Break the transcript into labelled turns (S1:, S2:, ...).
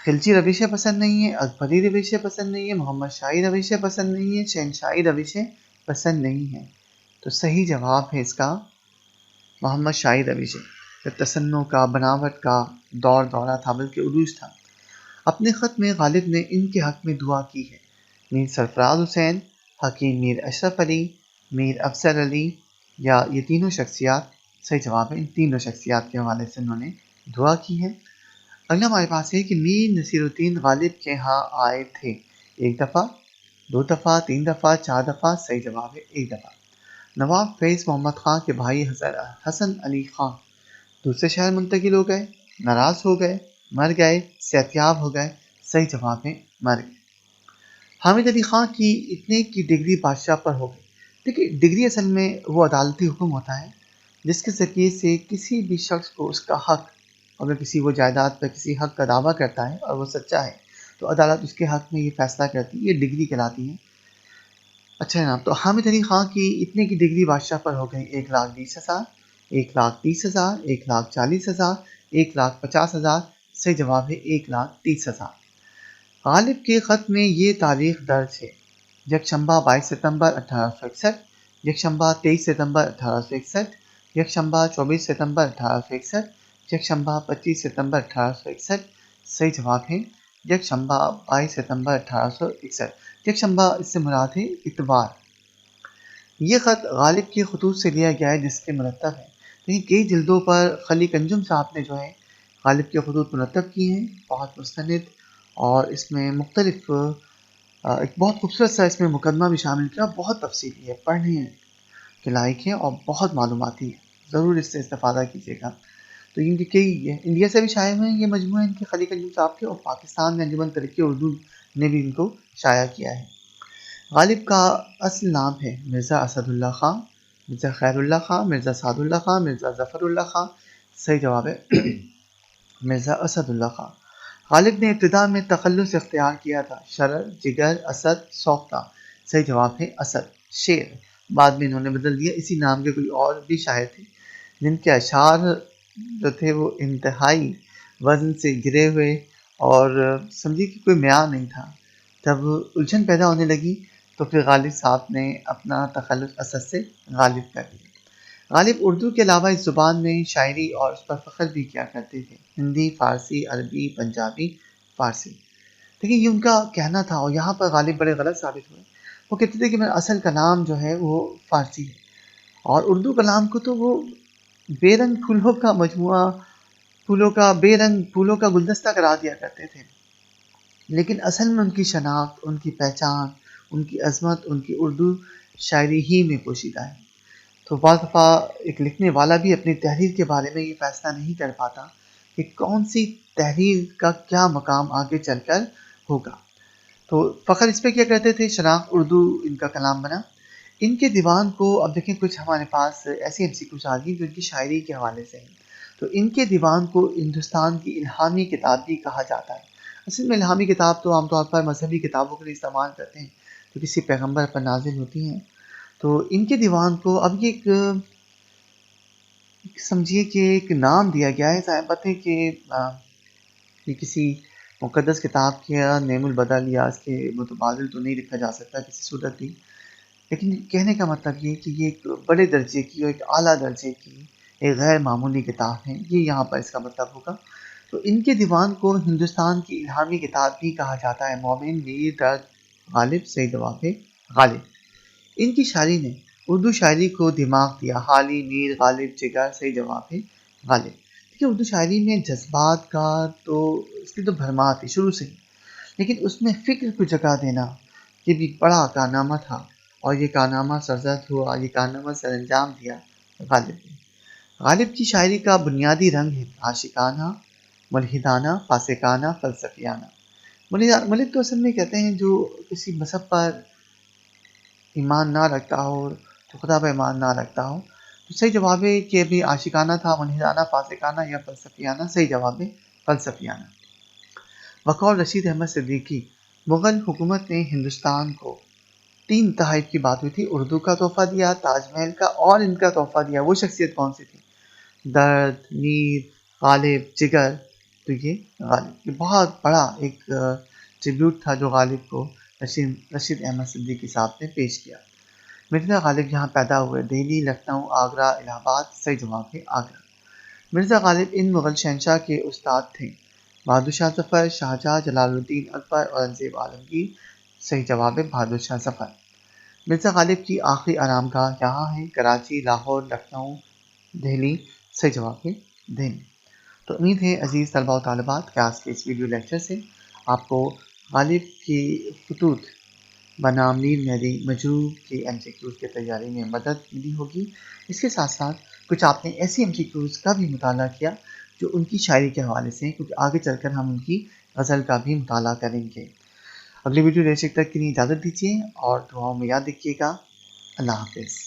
S1: خلجی روشیں پسند نہیں ہیں، اکبری روشیں پسند نہیں ہیں، محمد شاہی روشیں پسند نہیں ہیں، شہنشاہی روشیں پسند نہیں ہیں۔ تو صحیح جواب ہے اس کا محمد شاہی روشیں۔ تصنع کا، بناوٹ کا دور دورہ تھا، بلکہ عروج تھا۔ اپنے خط میں غالب نے ان کے حق میں دعا کی ہے۔ میر سرفراز حسین، حکیم میر اشرف علی، میر افضل علی، یا یہ تینوں شخصیات صحیح جواب ہے۔ ان تینوں شخصیات کے حوالے سے انہوں نے دعا کی ہے۔ اگلا ہمارے پاس ہے کہ میر نصیر الدین غالب کے ہاں آئے تھے، ایک دفعہ، دو دفعہ، تین دفعہ، چار دفعہ، صحیح جواب ہے ایک دفعہ۔ نواب فیض محمد خان کے بھائی حسن علی خان دوسرے شہر منتقل ہو گئے، ناراض ہو گئے، مر گئے، صحتیاب ہو گئے، صحیح جواب ہے مر گئے۔ حامد علی خان کی اتنے کی ڈگری بادشاہ پر ہو گئی۔ دیکھیے ڈگری اصل میں وہ عدالتی حکم ہوتا ہے جس کے ذریعے سے کسی بھی شخص کو اس کا حق، اگر کسی وہ جائیداد پر کسی حق کا دعویٰ کرتا ہے اور وہ سچا ہے تو عدالت اس کے حق میں یہ فیصلہ کرتی ہے، یہ ڈگری کہلاتی ہے۔ اچھا جناب، تو حامد علی خان کی اتنے کی ڈگری بادشاہ پر ہو گئی 1,20,000، 1,30,000، 1,40,000، 1,50,000، صحیح جواب ہے 1,30,000۔ غالب کے خط میں یہ تاریخ درج ہے: یکشنبہ 22 ستمبر 1861، یکشنبہ 23 ستمبر 1861، یکشنبہ 24 ستمبر 1861، یکشنبہ 25 ستمبر 1861، صحیح جواب ہے یکشنبہ 22 ستمبر 1861۔ یکشنبہ اس سے مراد ہے اتوار۔ یہ خط غالب کے خطوط سے لیا گیا ہے جس کے مرتب ہے۔ لیکن کئی جلدوں پر خلیق انجم صاحب نے جو ہے غالب کے خطوط مرتب کیے ہیں، بہت مستند، اور اس میں مختلف ایک بہت خوبصورت سا اس میں مقدمہ بھی شامل کیا، بہت تفصیلی ہے، پڑھنے کے لائق ہے اور بہت معلوماتی ہے، ضرور اس سے استفادہ کیجیے گا۔ تو ان کے کئی انڈیا سے بھی شائع ہوئے ہیں یہ مجموعے ان کے خلیق انجم صاحب کے، اور پاکستان میں انجمن ترقی اردو نے بھی ان کو شائع کیا ہے۔ غالب کا اصل نام ہے مرزا اسد اللہ خان، مرزا خیر اللہ خان، مرزا سعد اللہ خان، مرزا ظفر اللہ خان، صحیح جواب ہے مرزا اسد اللہ خان۔ غالب نے ابتدا میں تخلص اختیار کیا تھا: شرر، جگر، اسد، سوختہ، صحیح جواب ہے اسد، شیر۔ بعد میں انہوں نے بدل دیا۔ اسی نام کے کوئی اور بھی شاعر تھے جن کے اشعار جو تھے وہ انتہائی وزن سے گرے ہوئے، اور سمجھیے کہ کوئی معیار نہیں تھا۔ جب الجھن پیدا ہونے لگی تو پھر غالب صاحب نے اپنا تخلص اسد سے غالب کر دیا۔ غالب اردو کے علاوہ اس زبان میں شاعری اور اس پر فخر بھی کیا کرتے تھے: ہندی، فارسی، عربی، پنجابی، فارسی۔ لیکن یہ ان کا کہنا تھا، اور یہاں پر غالب بڑے غلط ثابت ہوئے۔ وہ کہتے تھے کہ میرا اصل کا نام جو ہے وہ فارسی ہے، اور اردو کلام کو تو وہ بے رنگ پھولوں کا مجموعہ، بے رنگ پھولوں کا گلدستہ قرار دیا کرتے تھے۔ لیکن اصل میں ان کی شناخت، ان کی پہچان، ان کی عظمت، ان کی اردو شاعری ہی میں پوشیدہ ہے۔ تو بعض دفعہ ایک لکھنے والا بھی اپنی تحریر کے بارے میں یہ فیصلہ نہیں کر پاتا کہ کون سی تحریر کا کیا مقام آگے چل کر ہوگا۔ تو فخر اس پہ کیا کرتے تھے، شناخت اردو ان کا کلام بنا۔ ان کے دیوان کو اب دیکھیں، کچھ ہمارے پاس ایسی MCQs آ گئی جو ان کی شاعری کے حوالے سے ہیں۔ تو ان کے دیوان کو ہندوستان کی الہامی کتاب بھی کہا جاتا ہے۔ اصل میں الہامی کتاب تو عام طور پر مذہبی کتابوں کے لیے استعمال کرتے ہیں جو کسی پیغمبر پر نازل ہوتی ہیں۔ تو ان کے دیوان کو اب یہ سمجھیے کہ ایک نام دیا گیا ہے، ظاہر بات ہے کہ یہ کسی مقدس کتاب کے نعم البدل یا اس کے متبادل تو نہیں لکھا جا سکتا کسی صورت بھی، لیکن کہنے کا مطلب یہ کہ یہ ایک بڑے درجے کی اور ایک اعلیٰ درجے کی ایک غیر معمولی کتاب ہے، یہ یہاں پر اس کا مطلب ہوگا۔ تو ان کے دیوان کو ہندوستان کی الہامی کتاب بھی کہا جاتا ہے۔ مومن، میر، درد، غالب، صحیح جواب ہے غالب۔ ان کی شاعری نے اردو شاعری کو دماغ دیا: حالی، میر، غالب، جگر، صحیح جواب ہے غالب۔ دیکھیے اردو شاعری میں جذبات کا تو اس کی تو بھرمار تھی شروع سے ہی، لیکن اس میں فکر کو جگہ دینا یہ بھی بڑا کارنامہ تھا، اور یہ کارنامہ سرزد ہوا، یہ کارنامہ سر انجام دیا غالب نے۔ غالب کی شاعری کا بنیادی رنگ ہے عاشقانہ، ملحدانہ، فاسقانہ، فلسفیانہ۔ ملحد تو اصل میں کہتے ہیں جو کسی مذہب پر ایمان نہ رکھتا ہو، جو خدا پر ایمان نہ رکھتا ہو۔ تو صحیح جواب ہے کہ ابھی عاشقانہ تھا، ملحدانہ، فاسقانہ یا فلسفیانہ، صحیح جواب ہے فلسفیانہ۔ بقول رشید احمد صدیقی، مغل حکومت نے ہندوستان کو 3 تحائف کی بات ہوئی تھی: اردو کا تحفہ دیا، تاج محل کا، اور ان کا تحفہ دیا۔ وہ شخصیت کون سی تھی؟ درد، میر، غالب، جگر۔ تو تو یہ بہت بڑا ایک ٹریبیوٹ تھا جو غالب کو رشید احمد صدیقی صاحب نے پیش کیا۔ مرزا غالب یہاں پیدا ہوئے۔ دہلی، لکھنؤ، آگرہ، الہ آباد۔ صحیح جواب ہے آگرہ۔ مرزا غالب ان مغل شہنشاہ کے استاد تھے: بہادر شاہ ظفر، شاہجہاں، جلال الدین اکبر، اورنگزیب عالمگیر۔ صحیح جواب ہے بہادر شاہ ظفر۔ مرزا غالب کی آخری آرام گاہ یہاں ہے: کراچی، لاہور، لکھنؤ، دہلی۔ صحیح جواب ہے دہلی۔ تو امید ہے عزیز طلباء و طالبات کہ آج کے اس ویڈیو لیکچر سے آپ کو غالب کی خطوط بنام میر مہدی مجروح کی MCQs کی تیاری میں مدد ملی ہوگی۔ اس کے ساتھ ساتھ کچھ آپ نے ایسی MCQs کا بھی مطالعہ کیا جو ان کی شاعری کے حوالے سے ہیں، کیونکہ آگے چل کر ہم ان کی غزل کا بھی مطالعہ کریں گے۔ اگلی ویڈیو لیکچر تک کے لیے اجازت دیجیے اور دعاؤں میں یاد رکھیے گا۔ اللہ حافظ۔